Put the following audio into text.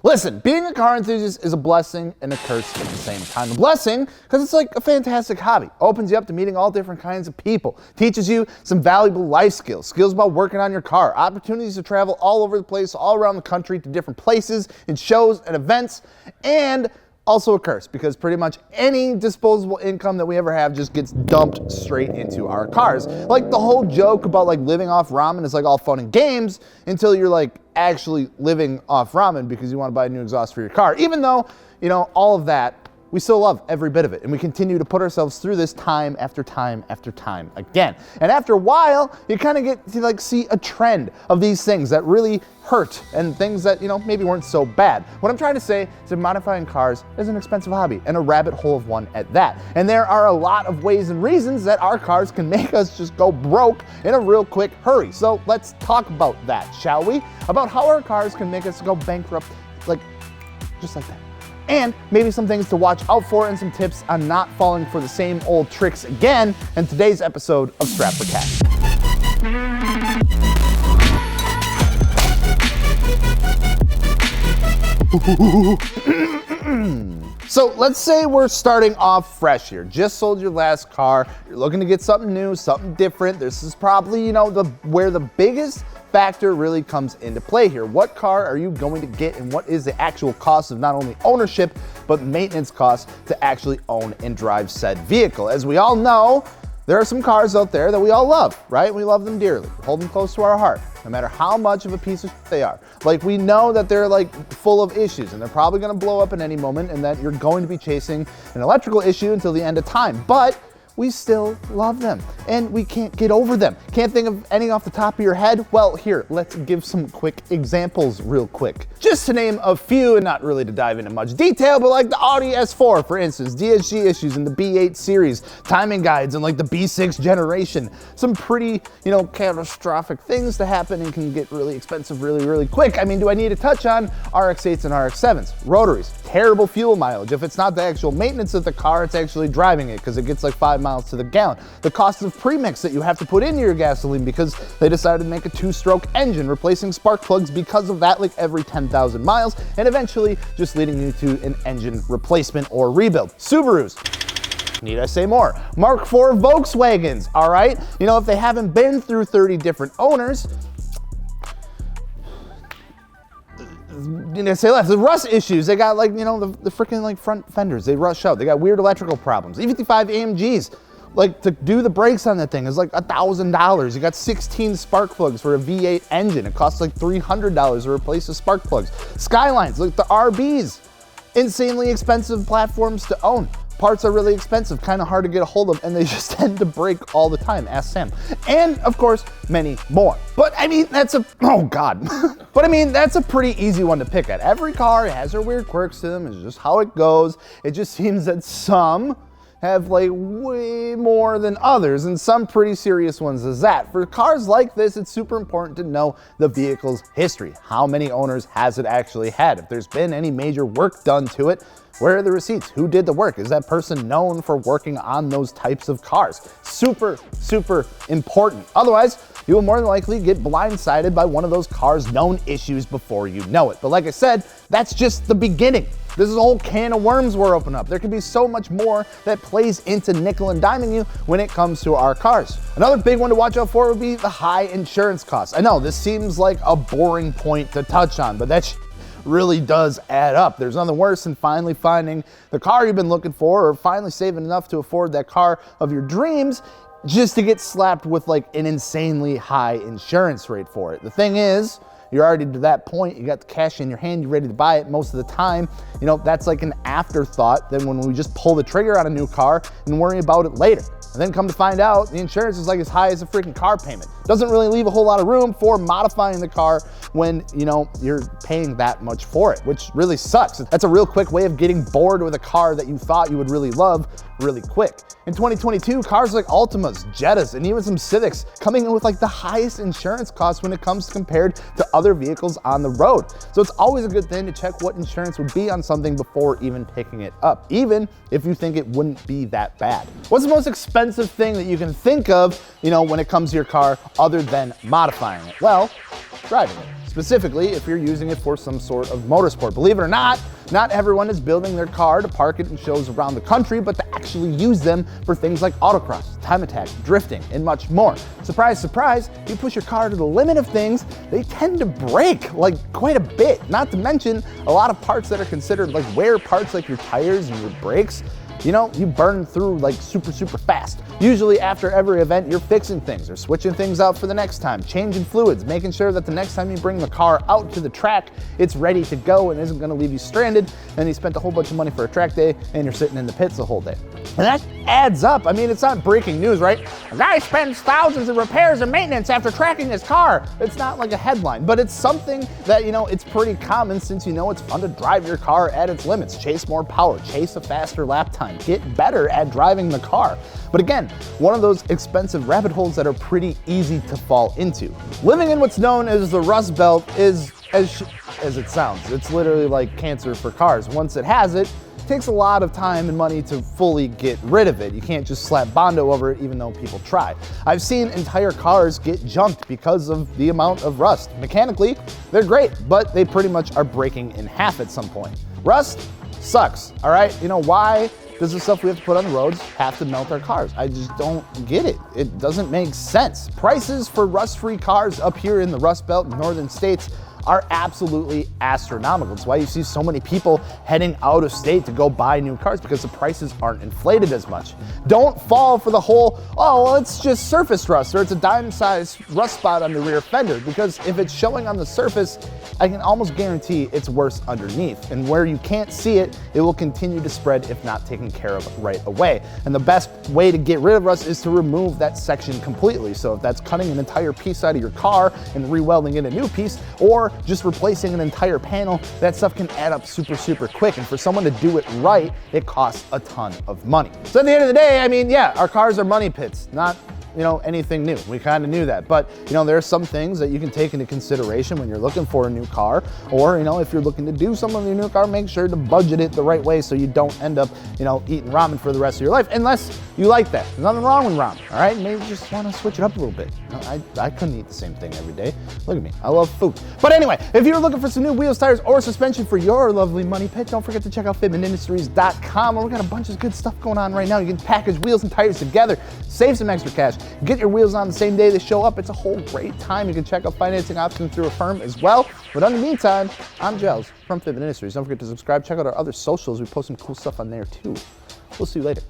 Listen, being a car enthusiast is a blessing and a curse at the same time. A blessing because it's like a fantastic hobby. Opens you up to meeting all different kinds of people. Teaches you some valuable life skills. Skills about working on your car. Opportunities to travel all over the place, all around the country to different places and shows and events. And also a curse because pretty much any disposable income that we ever have just gets dumped straight into our cars. Like the whole joke about like living off ramen is like all fun and games until you're like actually living off ramen because you want to buy a new exhaust for your car. Even though, you know, all of that, we still love every bit of it. And we continue to put ourselves through this time after time after time again. And after a while, you kind of get to like see a trend of these things that really hurt and things that, you know, maybe weren't so bad. What I'm trying to say is that modifying cars is an expensive hobby and a rabbit hole of one at that. And there are a lot of ways and reasons that our cars can make us just go broke in a real quick hurry. So let's talk about that, shall we? About how our cars can make us go bankrupt, like, just like that. And maybe some things to watch out for and some tips on not falling for the same old tricks again in today's episode of Strap for Cash. So let's say we're starting off fresh here. Just sold your last car. You're looking to get something new, something different. This is probably, you know, where the biggest factor really comes into play here. What car are you going to get and what is the actual cost of not only ownership, but maintenance costs to actually own and drive said vehicle? As we all know, there are some cars out there that we all love, right? We love them dearly. We hold them close to our heart, no matter how much of a piece of shit they are. Like, we know that they're like full of issues and they're probably gonna blow up at any moment and that you're going to be chasing an electrical issue until the end of time. But we still love them and we can't get over them. Can't think of any off the top of your head? Well, here, let's give some quick examples real quick. Just to name a few, and not really to dive into much detail, but like the Audi S4, for instance, DSG issues in the B8 series, timing guides in like the B6 generation. Some pretty, you know, catastrophic things to happen and can get really expensive really, really quick. I mean, do I need to touch on RX-8s and RX-7s? Rotaries, terrible fuel mileage. If it's not the actual maintenance of the car, it's actually driving it because it gets like 5 miles to the gallon. The cost of premix that you have to put into your gasoline because they decided to make a 2-stroke engine, replacing spark plugs because of that like every 10,000 miles, and eventually just leading you to an engine replacement or rebuild. Subarus. Need I say more? Mark IV Volkswagens, all right? You know, if they haven't been through 30 different owners, say less. The rust issues, they got like, you know, the freaking like front fenders, they rust out. They got weird electrical problems. E55 AMGs, like to do the brakes on that thing is like $1,000. You got 16 spark plugs for a V8 engine. It costs like $300 to replace the spark plugs. Skylines, like the RBs, insanely expensive platforms to own. Parts are really expensive, kind of hard to get a hold of, and they just tend to break all the time, ask Sam. And of course, many more. But I mean, that's oh God. But I mean, that's a pretty easy one to pick at. Every car has their weird quirks to them, it's just how it goes. It just seems that some have like way more than others, and some pretty serious ones as that. For cars like this, it's super important to know the vehicle's history. How many owners has it actually had? If there's been any major work done to it, where are the receipts? Who did the work? Is that person known for working on those types of cars? Super, super important. Otherwise, you will more than likely get blindsided by one of those cars' known issues before you know it. But like I said, that's just the beginning. This is a whole can of worms we're opening up. There can be so much more that plays into nickel and diming you when it comes to our cars. Another big one to watch out for would be the high insurance costs. I know this seems like a boring point to touch on, but that's really does add up. There's nothing worse than finally finding the car you've been looking for or finally saving enough to afford that car of your dreams just to get slapped with like an insanely high insurance rate for it. The thing is, you're already to that point, you got the cash in your hand, you're ready to buy it most of the time. You know, that's like an afterthought than when we just pull the trigger on a new car and worry about it later. And then come to find out, the insurance is like as high as a freaking car payment. Doesn't really leave a whole lot of room for modifying the car when, you know, you're paying that much for it, which really sucks. That's a real quick way of getting bored with a car that you thought you would really love really quick. In 2022, cars like Altimas, Jettas, and even some Civics coming in with like the highest insurance costs when it comes compared to other vehicles on the road. So it's always a good thing to check what insurance would be on something before even picking it up, even if you think it wouldn't be that bad. What's the most expensive thing that you can think of, you know, when it comes to your car other than modifying it? Well, driving it. specifically if you're using it for some sort of motorsport. Believe it or not everyone is building their car to park it in shows around the country, but to actually use them for things like autocross, time attack, drifting, and much more. Surprise, surprise, you push your car to the limit of things, they tend to break like quite a bit. Not to mention a lot of parts that are considered like wear parts, like your tires and your brakes, you burn through like super fast. Usually after every event, you're fixing things or switching things out for the next time, changing fluids, making sure that the next time you bring the car out to the track, it's ready to go and isn't gonna leave you stranded. And you spent a whole bunch of money for a track day and you're sitting in the pits the whole day. And that adds up. I mean, it's not breaking news, right? A guy spends thousands in repairs and maintenance after tracking his car. It's not like a headline, but it's something that, it's pretty common since it's fun to drive your car at its limits, chase more power, chase a faster lap time, get better at driving the car. But again, one of those expensive rabbit holes that are pretty easy to fall into. Living in what's known as the Rust Belt is as it sounds. It's literally like cancer for cars. Once it has it, it takes a lot of time and money to fully get rid of it. You can't just slap Bondo over it, even though people try. I've seen entire cars get junked because of the amount of rust. Mechanically, they're great, but they pretty much are breaking in half at some point. Rust sucks, all right? Why does the stuff we have to put on the roads have to melt our cars? I just don't get it. It doesn't make sense. Prices for rust-free cars up here in the Rust Belt in northern states are absolutely astronomical. It's why you see so many people heading out of state to go buy new cars, because the prices aren't inflated as much. Don't fall for the whole, oh, well, it's just surface rust, or it's a dime-sized rust spot on the rear fender, because if it's showing on the surface, I can almost guarantee it's worse underneath. And where you can't see it, it will continue to spread if not taken care of right away. And the best way to get rid of rust is to remove that section completely. So if that's cutting an entire piece out of your car and re-welding it a new piece, or just replacing an entire panel, that stuff can add up super quick. And for someone to do it right, it costs a ton of money. So at the end of the day, I mean, yeah, our cars are money pits, not anything new. We kind of knew that, but there are some things that you can take into consideration when you're looking for a new car, or if you're looking to do something with your new car, make sure to budget it the right way so you don't end up eating ramen for the rest of your life, unless you like that. There's nothing wrong with ramen, all right? Maybe you just want to switch it up a little bit. I couldn't eat the same thing every day. Look at me, I love food. But anyway, if you're looking for some new wheels, tires, or suspension for your lovely money pit, don't forget to check out fitmentindustries.com, where we got a bunch of good stuff going on right now. You can package wheels and tires together, save some extra cash, get your wheels on the same day they show up. It's a whole great time. You can check out financing options through Affirm as well. But in the meantime, I'm Gels from Fitment Industries. Don't forget to subscribe. Check out our other socials. We post some cool stuff on there too. We'll see you later.